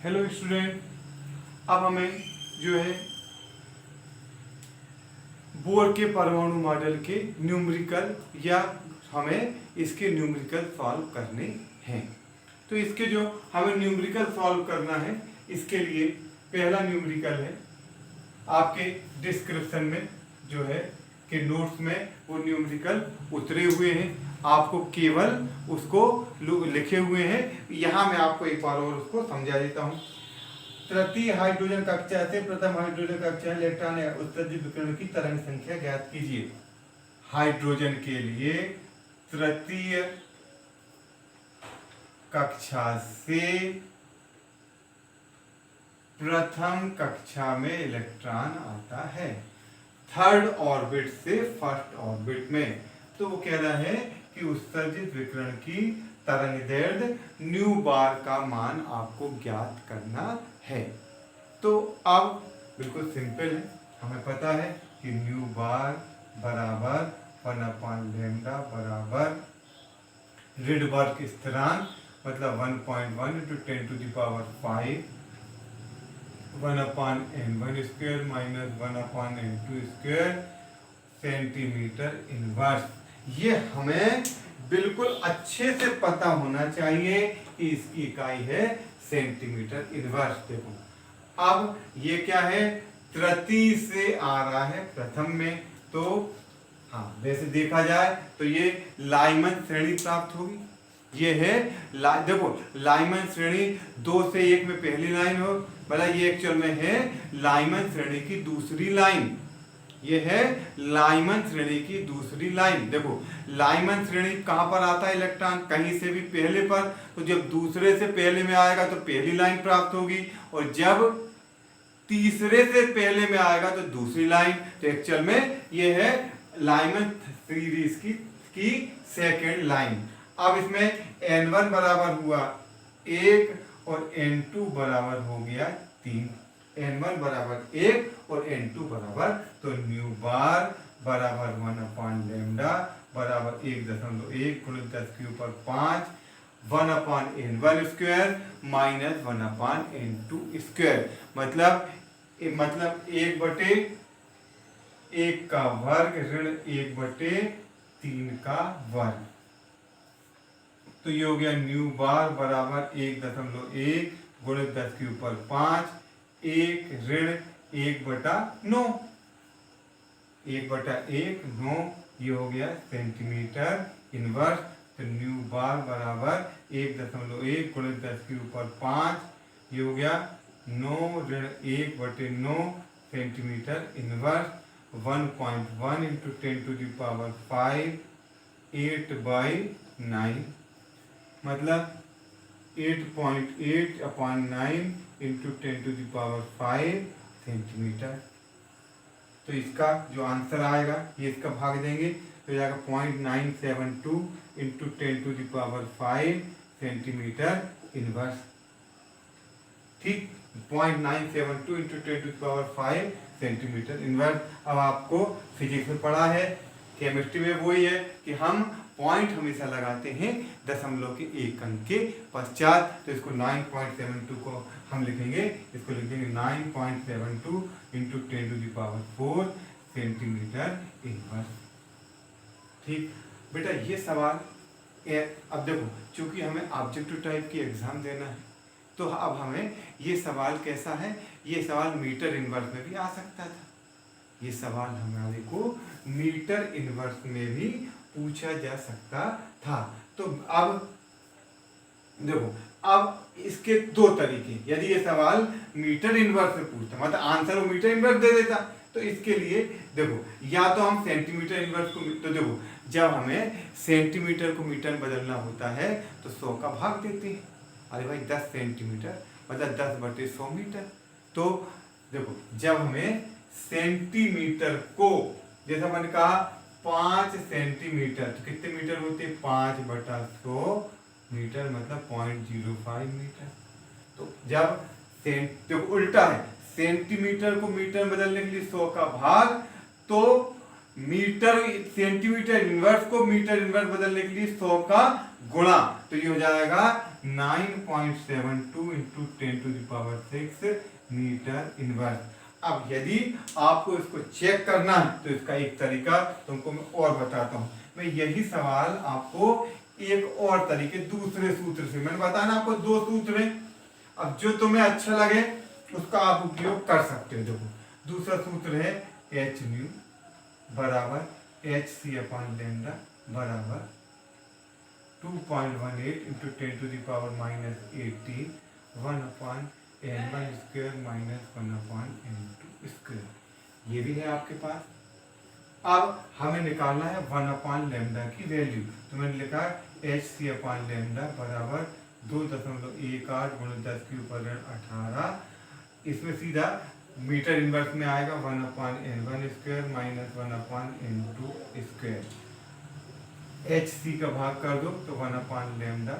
Hello student, अब हमें जो है बोर के परमाणु मॉडल के न्यूमेरिकल या हमें इसके न्यूमेरिकल सॉल्व करने हैं। तो इसके जो हमें न्यूमेरिकल सॉल्व करना है, इसके लिए पहला न्यूमेरिकल है आपके डिस्क्रिप्शन में जो है कि नोट्स में वो न्यूमेरिकल उतरे हुए हैं, आपको केवल उसको लिखे हुए हैं। यहाँ मैं आपको एक बार और उसको समझा देता हूँ। तृतीय हाइड्रोजन कक्षा से प्रथम हाइड्रोजन कक्षा इलेक्ट्रॉन उत्सर्जित विकिरण की तरंग संख्या ज्ञात कीजिए। हाइड्रोजन के लिए तृतीय कक्षा से प्रथम कक्षा में इलेक्ट्रॉन आता है, थर्ड ऑर्बिट से फर्स्ट ऑर्बिट में। तो वो कह रहा है कि उत्सर्जित विकिरण की तरंगदैर्ध्य न्यू बार का मान आपको ज्ञात करना है। तो अब बिल्कुल सिंपल है, हमें पता है कि न्यू बार बराबर 1/λ बराबर रिडबर्ग स्थिरांक मतलब 1.1 × 10⁵ 1/n1² - 1/n2² सेंटीमीटर इनवर्स। ये हमें बिल्कुल अच्छे से पता होना चाहिए कि इसकी इकाई है सेंटीमीटर इनवर्स। देखो अब ये क्या है, तृतीय से आ रहा है प्रथम में, तो हाँ वैसे देखा जाए तो ये लाइमन श्रेणी प्राप्त होगी। ये है देखो लाइमन श्रेणी 2 से 1 में पहली लाइन हो, मतलब ये एक्चुअल में है लाइमन श्रेणी की दूसरी लाइन। ये है लाइमन श्रेणी की दूसरी लाइन। देखो लाइमन श्रेणी कहां पर आता है इलेक्ट्रॉन, कहीं से भी पहले पर, तो जब दूसरे से पहले में आएगा तो पहली लाइन प्राप्त होगी, और जब तीसरे से पहले में आएगा तो दूसरी लाइन। तो एक्चुअल में ये है लाइमन सीरीज की सेकेंड लाइन। अब इसमें n1 बराबर हुआ 1 और n2 बराबर हो गया 3। n1 बराबर 1 और n2 बराबर, तो न्यू बार बराबर 1/λ बराबर 1.1 × 10⁵ 1/n1² - 1/n2²। मतलब 1/1 का वर्ग ऋण 1/3 का वर्ग। तो ये हो गया न्यू बार बराबर 1.1 × 10⁵ 1 ऋण 1/9, 1/1 9, ये हो गया सेंटीमीटर इनवर्स। तो न्यू बार बराबर 1.1 × 10⁵, ये हो गया 9 ऋण 1/9 सेंटीमीटर इनवर्स। 1.1 × 10⁵ 8/9, मतलब 8.8/9 × 10⁵ सेंटीमीटर। तो इसका जो आंसर आएगा ये इसका भाग देंगे तो जाएगा 0.972 × 10⁵ सेंटीमीटर इनवर्स। ठीक, 0.972 × 10⁵ सेंटीमीटर इनवर्स। अब आपको फिजिक्स में पढ़ा है, केमिस्ट्री में वही है कि हम पॉइंट हमेशा लगाते हैं दशमलव के एक अंक के पश्चात। तो इसको 9.72 को हम लिखेंगे, इसको लिखेंगे 9.72 × 10⁴ सेंटीमीटर इनवर्स। ठीक बेटा, ये सवाल अब देखो चूंकि हमें ऑब्जेक्टिव टाइप की एग्जाम देना है, तो अब हमें ये सवाल कैसा है, ये सवाल मीटर इनवर्स में भी आ सकता था। ये सवाल हमारे को मीटर इनवर्स में भी पूछा जा सकता था। तो अब देखो, अब इसके दो तरीके, यदि ये सवाल मीटर इनवर्स में पूछता, मतलब आंसर वो मीटर इनवर्स दे देता, तो इसके लिए देखो या तो हम सेंटीमीटर इनवर्स को, तो देखो जब हमें सेंटीमीटर को मीटर बदलना होता है तो 100 का भाग देते हैं। अरे भाई 10 सेंटीमीटर मतलब 10/100 मीटर। तो देखो जब हमें सेंटीमीटर को, जैसा मैंने कहा 5 सेंटीमीटर, तो कितने मीटर होते हैं, 5/100 मीटर मतलब 0.05 मीटर। तो जब देखो उल्टा है, सेंटीमीटर को मीटर बदलने के लिए 100 का भाग, तो मीटर सेंटीमीटर इनवर्स को मीटर इनवर्स बदलने के लिए 100 का गुणा, तो ये हो जाएगा 9.72 इंटू 10⁶ मीटर इनवर्स। अब यदि आपको इसको चेक करना है तो इसका एक तरीका तुमको मैं और बताता हूँ। मैं यही सवाल आपको एक और तरीके दूसरे सूत्र से, मैंने बताया ना आपको 2 सूत्र हैं, अब जो तुम्हें अच्छा लगे उसका आप उपयोग कर सकते हो। देखो दूसरा सूत्र है एच न्यू बराबर एच सी अपॉन लेमडा बराबर 2.18 into 10⁻⁻18 1 upon n1 square minus 1 upon n2 square. ये भी है आपके पास। अब हमें निकालना है 1 अपॉन लेमडा की वैल्यू, तो मैंने लिखा एच सी अपॉन लेमडा बराबर 2.18 गुणा 10 की ऊपर 18। इसमें सीधा मीटर इनवर्स में आएगा 1 upon n1 square minus 1 upon n2 square. H C का भाग कर दो तो 1 अपॉन लेमडा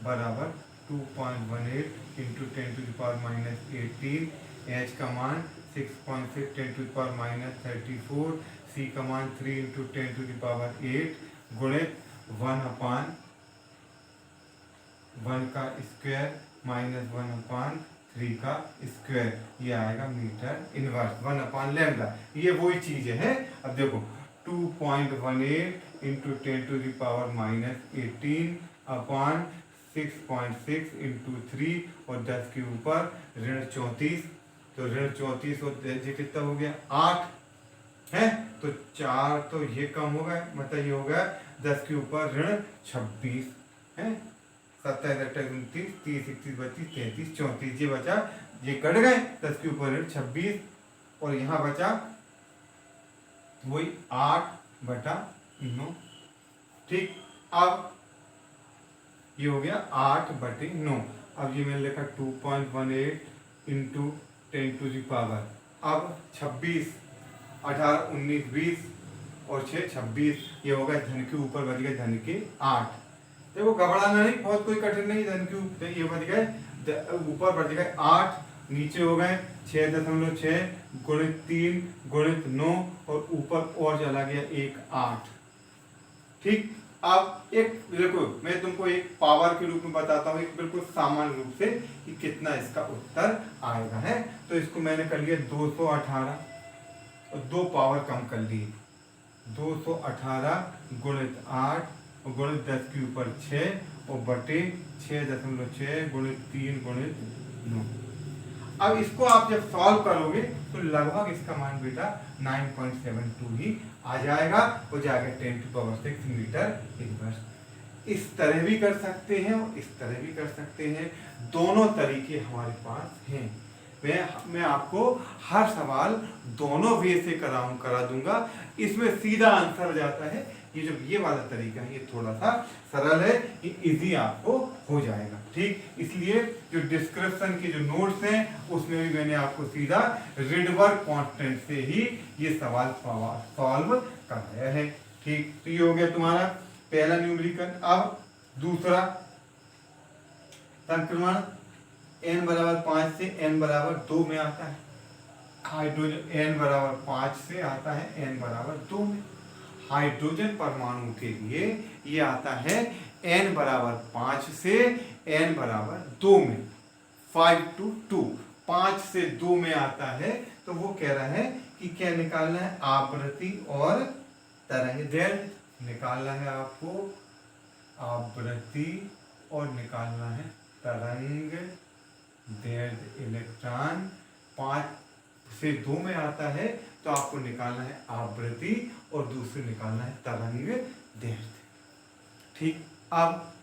बराबर 2.18 इंटू 10⁻⁻18। एच का मान 6.6 10⁻⁻34। सी का मान 3 इंटू 10⁸ गुणित 1 अपॉन 1 का स्क्वायर माइनस 1 अपॉन 3 का स्क्वायर। ये आएगा मीटर इनवर्स 1 अपॉन लेमडा। ये वही चीजें हैं। अब देखो 2.18 इंटू 10⁻⁻18 अपॉन 6.6 इंटू 3 और 10 के ऊपर ऋण 34। तो ऋण 34 और ये कितना हो गया 8 है, तो 4 तो ये कम हो गया, मतलब ये हो गया 10 के ऊपर ऋण 26 है। 27 28 29 30 31 32 33 34 ये बचा, ये कट गए 10 के ऊपर ऋण 26 और यहाँ बचा वही 8/9। ठीक, अब ये हो गया 8/9। अब ये मैंने लिखा 2.18 इंटू 10⁻। अब 26 18 19 20 और 6 26, ये हो गया धन के ऊपर बच गए धन के 8। देखो घबराना नहीं, बहुत कोई कठिन नहीं, धन के ऊपर ये बच गए ऊपर बच गए 8, नीचे हो गए 6.6 गुणित 3 गुणित 9 और ऊपर और चला गया 1 8। ठीक, अब एक देखो मैं तुमको एक पावर के रूप में बताता हूँ, एक बिल्कुल सामान्य रूप से कि कितना इसका उत्तर आएगा है। तो इसको मैंने कर लिया 218 और 2 पावर कम कर ली 218 गुणित 8 और गुणित 10 के ऊपर 6 और बटे 6.6 गुणित 3 गुणित 9। अब इसको आप जब सॉल्व करोगे तो लगभग इसका मान बेटा 9.72 ही आ जाएगा, हो जाएगा 10⁶ मीटर इनवर्स। इस तरह भी कर सकते हैं और इस तरह भी कर सकते हैं, दोनों तरीके हमारे पास हैं। मैं आपको हर सवाल दोनों वे से करा दूंगा। इसमें सीधा आंसर जाता है। ये जो ये वाला तरीका है ये थोड़ा सा सरल है, ये इजी आपको हो जाएगा। ठीक, इसलिए जो डिस्क्रिप्शन के जो नोट्स हैं उसमें भी मैंने आपको सीधा रिडबर्ग कांस्टेंट से ही ये सवाल सॉल्व कराया है। ठीक, तो ये हो गया तुम्हारा पहला न्यूमेरिकल। अब दूसरा संक्रमण n बराबर 5 से n बराबर 2 में आता है। हाइड्रोजन n बराबर 5 से आता है n बराबर 2 में। हाइड्रोजन परमाणु के लिए ये आता है n बराबर 5 से n बराबर 2 में। 5 to 2, 5 से 2 में आता है। तो वो कह रहा है कि क्या निकालना है, आवृत्ति और तरंग दैर्घ्य निकालना है आपको, आवृत्ति और निकालना है तरंग दैर्घ्य। इलेक्ट्रॉन 5 से 2 में आता है तो आपको निकालना है आवृत्ति और दूसरे निकालना है तरंग दैर्घ्य। ठीक, अब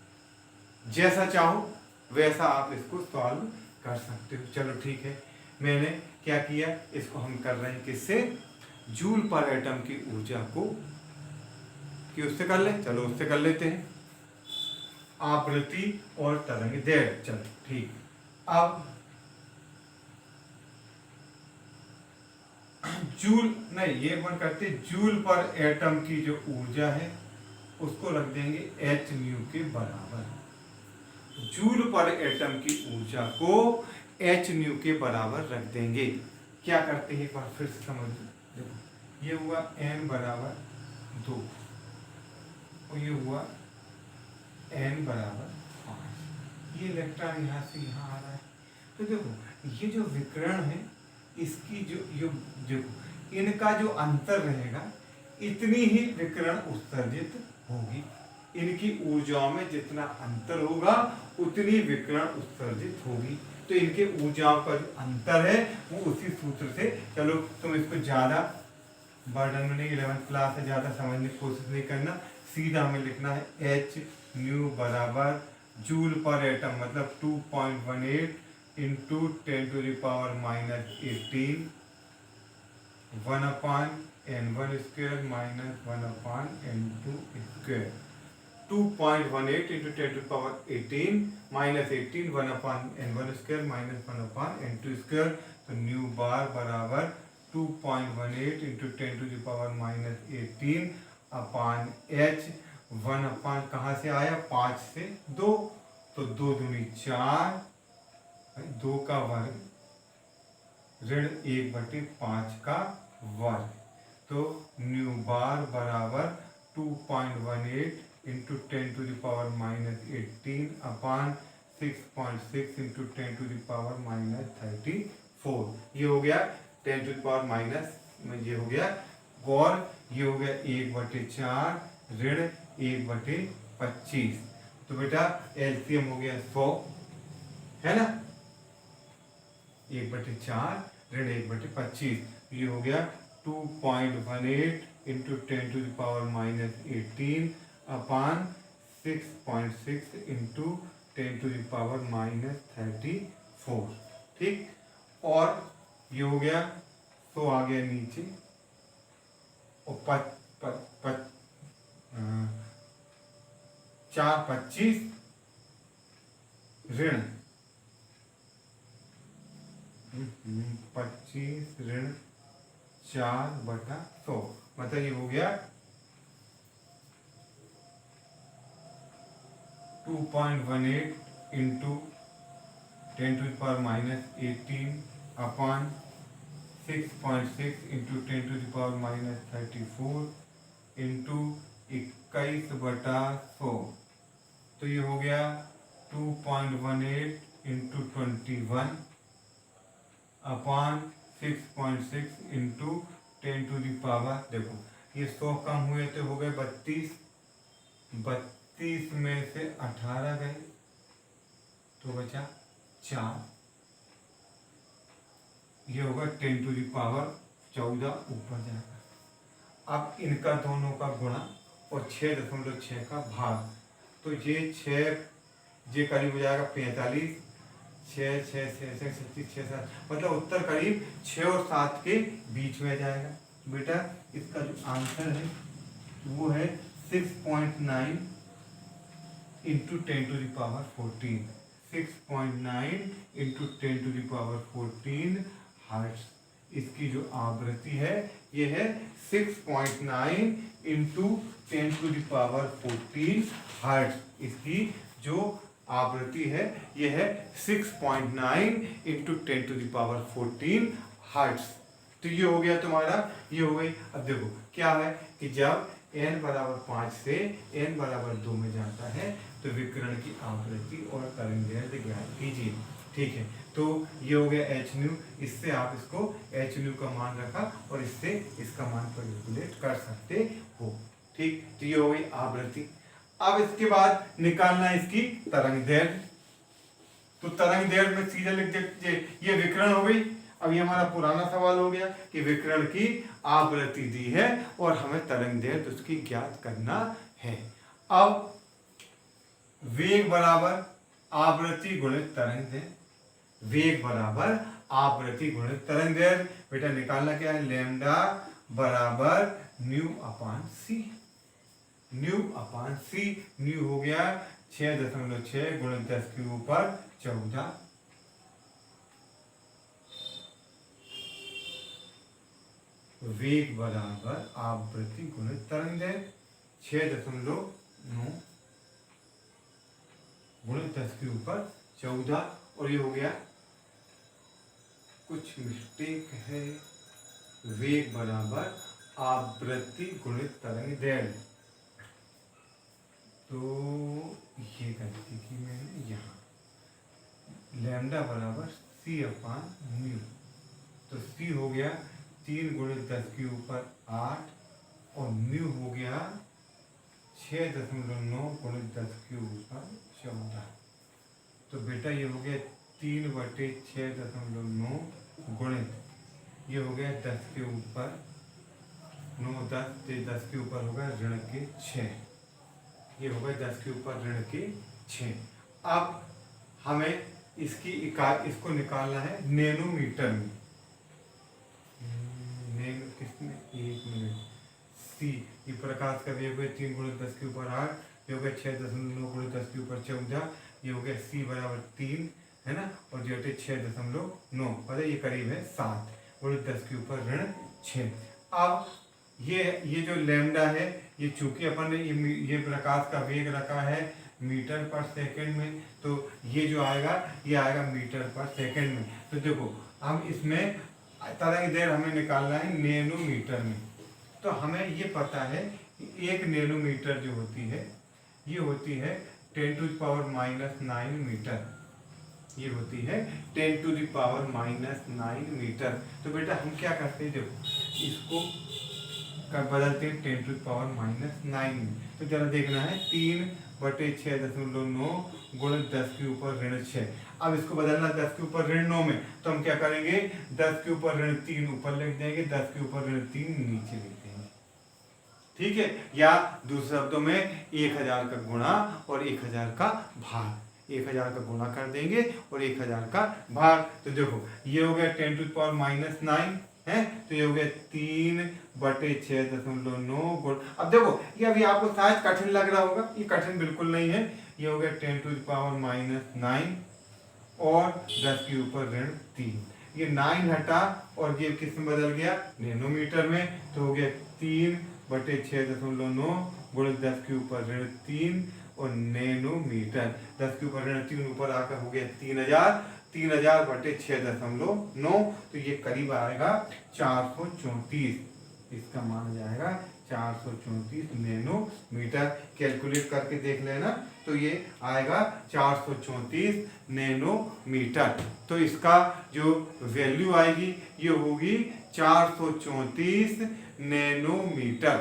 जैसा चाहो वैसा आप इसको सॉल्व कर सकते हो। चलो ठीक है, मैंने क्या किया, इसको हम कर रहे हैं किससे, जूल पर एटम की ऊर्जा को, कि उससे कर ले, चलो उससे कर लेते हैं, आवृत्ति और तरंग दैर्घ्य। चलो ठीक, अब जूल नहीं, ये बन करते जूल पर एटम की जो ऊर्जा है उसको रख देंगे h न्यू के बराबर। जूल पर एटम की ऊर्जा को h न्यू के बराबर रख देंगे। क्या करते हैं एक बार फिर से समझ लो। देखो ये हुआ n बराबर 2 और ये हुआ n बराबर 5। ये इलेक्ट्रॉन यहाँ से यहाँ आ रहा है। तो देखो ये जो विकिरण है इसकी जो इनका जो अंतर रहेगा इतनी ही विकिरण उत्सर्जित होगी। इनकी ऊर्जाओं में जितना अंतर होगा उतनी विकिरण उत्सर्जित होगी। तो इनके ऊर्जाओं का जो अंतर है वो उसी सूत्र से, चलो तुम इसको ज्यादा बर्डन में नहीं, 11th क्लास से ज्यादा समझने की कोशिश नहीं करना, सीधा हमें लिखना है एच न्यू बराबर जूल पर एटम मतलब 2.18 into 10⁻⁻18 1/n1 square minus 1/n2 square. 2.18 into 10⁻18 minus 18 1/n1 square minus 1/n2 square. तो न्यू बार बराबर 2.18 इंटू 10⁻⁻18 अपान एच 1/, कहाँ से आया 5 से 2, तो 2 दूनी 4, 2 का वर्ग ऋण 1/5 का वर्ग। तो न्यू बार बराबर 2.18 इंटू 10⁻⁻18 अपान 6.6 इंटू 10⁻⁻34। ये हो गया 10⁻⁻, ये हो गया और ये हो गया 1/4 ऋण 1/25। तो बेटा एलसीएम हो गया 100, है ना, 1/4 ऋण 1/25। ये हो गया 2.18 इंटू 10⁻⁻18 अपान 6.6 इंटू 10⁻⁻34। ठीक, और ये हो गया 100 आ गया नीचे और 4/25 ऋण 25 ऋण 4/100, मतलब ये हो गया 2.18 इंटू 10⁻⁻18 अपान 6.6 इंटू 10⁻⁻34 इंटू 21/100। तो ये हो गया 2.18 इंटू 21 अपान 6.6 इंटू 10⁻, देखो ये 100 कम हुए तो हो गए 32, 32 में से 18 गए तो बचा 4, ये होगा 10⁻14 ऊपर जाएगा। अब इनका दोनों का गुणा और 6.6 का भाग, तो ये 6 ये करीब हो जाएगा 45, 6 6 6 6 36 6 7, मतलब उत्तर करीब 6 और 7 के बीच में जाएगा। बेटा इसका जो आंसर है वो है 6.9 इंटू 10⁻14, 6.9 इंटू 10⁻14 हर्ट्ज। इसकी जो आवृत्ति है ये है 6.9 इंटू 10⁻14 हर्ट्ज। इसकी जो आवृत्ति है ये है 6.9 इंटू 10⁻14 हर्ट्ज। तो ये हो गया तुम्हारा, ये हो गई। अब देखो क्या है कि जब n बराबर 5 से n बराबर 2 में जाता है तो विकिरण की आवृत्ति और तरंगदैर्घ्य ज्ञात कीजिए। ठीक है, तो ये हो गया h न्यू, इससे आप इसको h न्यू का मान रखा और इससे इसका मान कैलकुलेट कर सकते हो। ठीक, तो ये हो गई आवृत्ति। अब इसके बाद निकालना इसकी तरंगदैर्घ्य। तो तरंगदैर्घ्य में सीधे लिख दीजिए, ये विकिरण हो गई। अब ये हमारा पुराना सवाल हो गया कि विकिरण की आवृत्ति दी है और हमें तरंगदैर्घ्य उसकी ज्ञात करना है। अब वेग बराबर आवृत्ति गुणित तरंगदैर्घ्य, वेग बराबर आवृत्ति गुणित तरंगदैर्घ्य। बेटा निकालना क्या है, लैम्डा बराबर न्यू अपान सी, न्यू अपान सी। न्यू हो गया 6.6 गुणित 10 के ऊपर 14, वेग बराबर आवृत्ति गुणित तरंगदैर्घ्य 6.9 गुणित 10 के ऊपर 14, और ये हो गया कुछ मिस्टेक है, वेग बराबर आवृत्ति गुणित तरंगदैर्घ्य। तो ये गलती की मैंने यहाँ, लैम्डा बराबर सी अपान म्यू। तो सी हो गया 3 गुणित 10 के ऊपर 8 और म्यू हो गया 6.9 गुणित 10 के ऊपर 14। तो बेटा ये हो गया 3/6.9 गुणित, ये हो गया 10 के ऊपर 9, 10 के ऊपर होगा ऋण के 6, ये होगा 10 के ऊपर ऋण के 6। अब हमें इसकी इकाई, इसको निकालना है नैनोमीटर में। किसमें, 1 मिनट। सी, ये प्रकाश का वेग है 3 गुणित 10 के ऊपर 8, ये हो गया 6.9 गुणित 10 के ऊपर 14, ये हो गया सी बराबर 3 है ना, और जो है 6.9, पता ये करीब है 7 गुणित 10 के ऊपर ऋण 6। अब ये जो लैम्डा है, ये चूंकि अपन ने ये प्रकाश का वेग रखा है मीटर पर सेकंड में, तो ये जो आएगा ये आएगा मीटर पर सेकंड में। तो देखो हम इसमें तरंग दैर्घ्य हमें निकालना है नैनोमीटर में। तो हमें ये पता है कि 1 नैनोमीटर जो होती है ये होती है 10⁻⁹ मीटर, ये होती है 10⁻⁹ मीटर। तो बेटा हम क्या करते हैं, देखो इसको बदलते हैं 10⁻⁹ में। तो जरा देखना है 3/6.9 गुणित 10 के ऊपर ऋण 6। अब इसको बदलना 10 के ऊपर ऋण 9 में, तो हम क्या करेंगे 10 के ऊपर ऋण 3 ऊपर लिख देंगे, 10 के ऊपर ऋण 3 नीचे लिख देंगे, ठीक है। या दूसरे शब्दों में 1000 का गुणा और 1000 का भाग, 1000 का गुणा कर देंगे और 1000 का भाग। तो देखो ये हो गया 10⁻⁹ है, तो ये हो गया 3/6.9 गुण। अब देखो ये अभी आपको शायद कठिन लग रहा होगा, ये कठिन बिल्कुल नहीं है। ये हो गया 10⁻⁹ और 10 के ऊपर ऋण 3, ये 9 हटा और ये किस में बदल गया नैनोमीटर में, तो हो गया 3/6.9 गुणित 10 के ऊपर ऋण 3 और नैनोमीटर। 10 के ऊपर ऋण 3 ऊपर आकर हो गया 3000/6.9, तो ये करीब आएगा 434, इसका मान जाएगा 434 नैनोमीटर। कैलकुलेट करके देख लेना, तो ये आएगा 434 नैनोमीटर। तो इसका जो वैल्यू आएगी ये होगी 434 नैनोमीटर।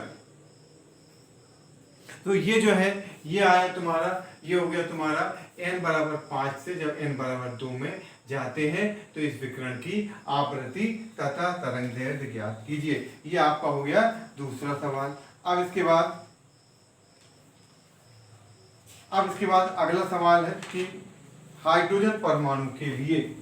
तो ये जो है ये आया तुम्हारा, ये हो गया तुम्हारा n बराबर 5 से जब n बराबर 2 में जाते हैं तो इस विकिरण की आवृत्ति तथा तरंग दैर्घ्य ज्ञात कीजिए। ये आपका हो गया दूसरा सवाल। अब इसके बाद अगला सवाल है कि हाइड्रोजन परमाणु के लिए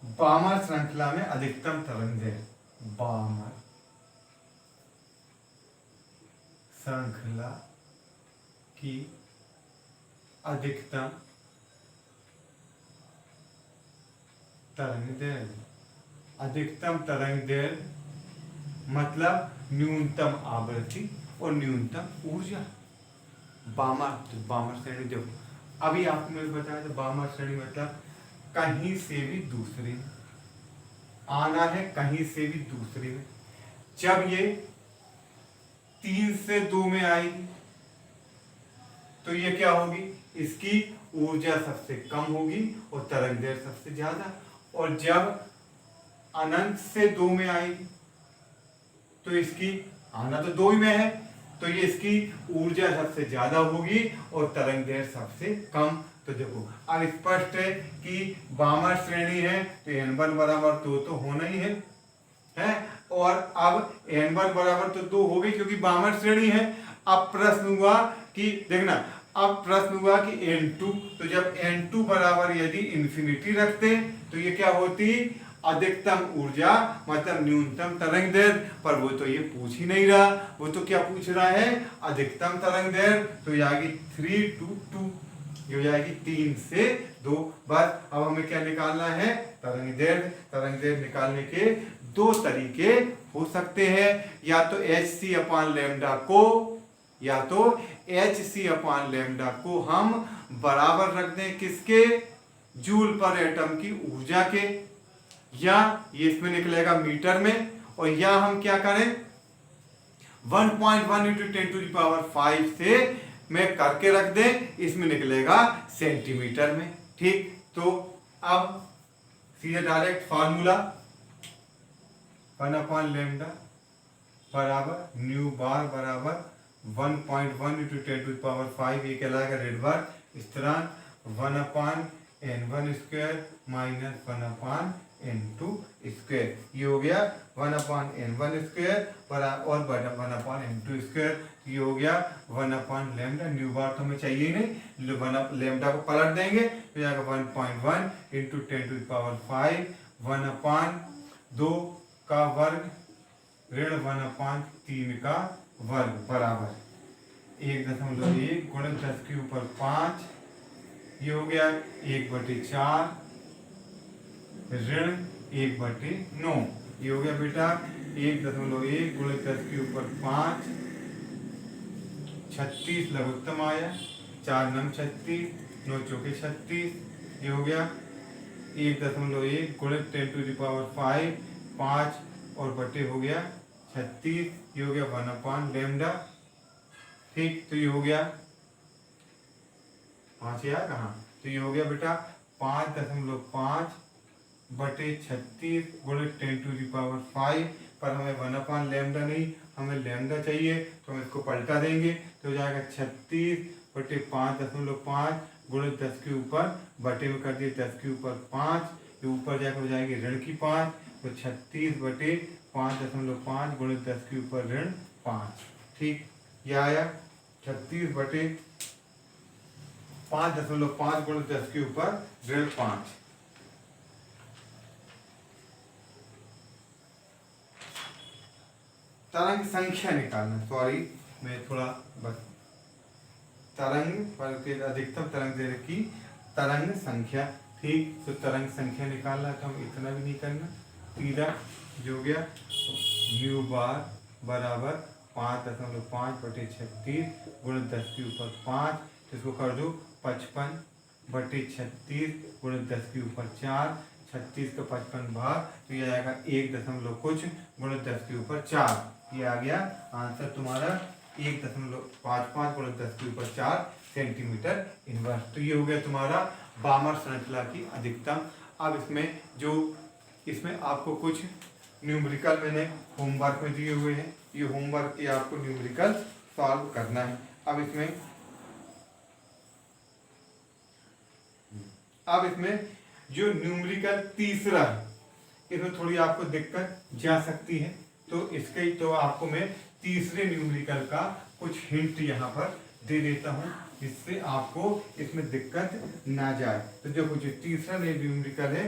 बामर श्रृंखला में अधिकतम तरंग दैर्घ्य, बामर श्रृंखला की अधिकतम तरंग दैर्घ्य, अधिकतम तरंग दैर्घ्य मतलब न्यूनतम आवृत्ति और न्यूनतम ऊर्जा। बामर श्रेणी, देखो अभी आपने मुझे बताया था बामर श्रेणी मतलब कहीं से भी दूसरे में आना है, कहीं से भी दूसरे में। जब ये 3 से 2 में आएगी तो ये क्या होगी, इसकी ऊर्जा सबसे कम होगी और तरंग दैर्घ्य सबसे ज्यादा। और जब अनंत से 2 में आएगी तो इसकी, आना तो 2 ही में है, तो ये इसकी ऊर्जा सबसे ज्यादा होगी और तरंग दैर्घ्य सबसे कम। तो देखो अब स्पष्ट है कि बामर श्रेणी है तो n1 बराबर 2 तो होना ही है। और अब n1 बराबर तो 2 हो गई क्योंकि बामर श्रेणी है। अब प्रश्न हुआ कि देखना, अब प्रश्न हुआ कि n2, तो जब n2 बराबर यदि इंफिनिटी रखते तो ये क्या होती, अधिकतम ऊर्जा मतलब न्यूनतम तरंग दैर्घ्य। पर वो तो ये पूछ ही नहीं रहा, वो तो क्या पूछ रहा है, अधिकतम तरंग दैर्घ्य। तो ये आएगी 3 to 2, ये हो जाएगी 3 से 2। बस अब हमें क्या निकालना है, तरंग दैर्घ्य। तरंग दैर्घ्य निकालने के 2 तरीके हो सकते हैं, या तो hc/λ को, या तो hc/λ को हम बराबर रख दें किसके, जूल पर एटम की ऊर्जा के, या ये इसमें निकलेगा मीटर में, और या हम क्या करें 1.1 इंटू 10⁵ से मैं करके रख दें, इसमें निकलेगा सेंटीमीटर में। ठीक, तो अब सीधे डायरेक्ट फॉर्मूला 1/λ बराबर न्यू बार बराबर 1.1 इंटू 10⁵, ये कहलाएगा रेडबर्ग स्थिरांक, 1/n1 square minus 1/n2 square, ये हो गया 1/n1 स्क्वायर बराबर और 1/n2 स्क्वायर, ये हो गया 1/λ। न्यू बार तो हमें चाहिए ही नहीं, 1 को पलट देंगे तो जाएगा 1.1 इंटू 10⁵, 1/2 का वर्ग ऋण 1/3 का वर्ग बराबर 1.1 गुणित 10⁵, ये हो गया 1/4 ऋण 1/9, ये हो गया बेटा 1.1 गुणित 10⁵, 36 लघुत्तम आया, 4 9 36, 9 चौके 36, ये हो गया 1.1 गुणित 10⁵, 5 और बटे हो गया 36, ये हो गया 1/λ। ठीक, तो ये हो गया 5 या कहाँ, तो ये हो गया बेटा 5.5 बटे 36 गुणित 10⁵, पर हमें 1/λ नहीं, हमें लैम्डा चाहिए, तो हम इसको पलटा देंगे तो हो जाएगा 36 बटे 5.5 गुणित 10⁵, बटे में कर दिए 10⁵, ये ऊपर जाकर हो जाएगी ऋण की 5, तो 36 बटे 5.5 गुणित 10⁵ ऋण 5। ठीक, यह आया 36 बटे 5.5 गुणित 10⁵ ऋण 5। तरंग संख्या निकालना, सॉरी मैं थोड़ा बस तरंग पर के अधिकतम तरंग दैर्घ्य की तरंग संख्या। ठीक, तो तरंग संख्या निकालना तो हम इतना भी नहीं करना, सीधा जो गया न्यू बार बराबर 5.5 बटे 36 गुणित 10⁵, इसको कर दो 55 बटे 36 गुणित 10⁵, 36 का 55 भाग, तो ये आएगा 1 कुछ गुणित 10⁵, ये आ गया आंसर तुम्हारा 1.55 गुणित 10⁵ सेंटीमीटर इनवर्स। तो ये हो गया तुम्हारा बामर श्रृंखला की अधिकतम। अब इसमें आपको कुछ न्यूमेरिकल मैंने होमवर्क में दिए हुए हैं, ये होमवर्क ये आपको न्यूमेरिकल सॉल्व करना है। अब इसमें जो न्यूमेरिकल तीसरा है, इसमें थोड़ी आपको दिक्कत जा सकती है, तो इसके तो आपको मैं तीसरे न्यूमेरिकल का कुछ हिंट यहाँ पर दे देता हूँ, जिससे आपको इसमें दिक्कत ना जाए। तो देखो जो तीसरा न्यूमेरिकल है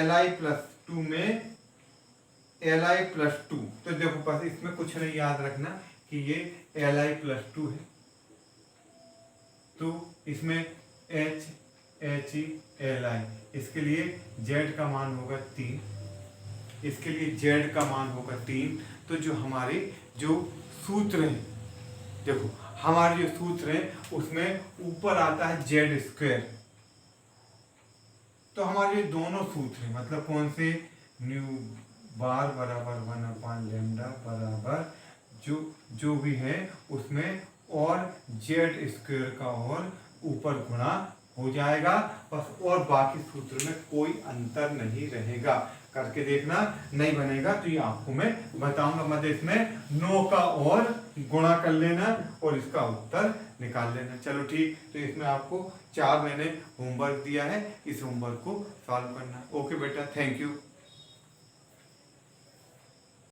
Li+2 में Li+2, तो देखो बस इसमें कुछ नहीं याद रखना कि ये Li+2 है, तो इसमें H Li, इसके लिए Z का मान होगा 3, इसके लिए Z का मान होगा 3। तो जो हमारे जो सूत्र है, देखो हमारे जो सूत्र है उसमें ऊपर आता है Z², तो हमारे दोनों सूत्र हैं, मतलब कौन से, न्यू बार बराबर 1/λ बराबर जो भी है उसमें और Z² का और ऊपर गुणा हो जाएगा बस, और बाकी सूत्र में कोई अंतर नहीं रहेगा। करके देखना, नहीं बनेगा तो ये आपको मैं बताऊंगा, मतलब इसमें 9 का और गुणा कर लेना और इसका उत्तर निकाल लेना। चलो ठीक, तो इसमें आपको 4 मैंने होमवर्क दिया है, इस होमवर्क को सॉल्व करना। ओके बेटा, थैंक यू।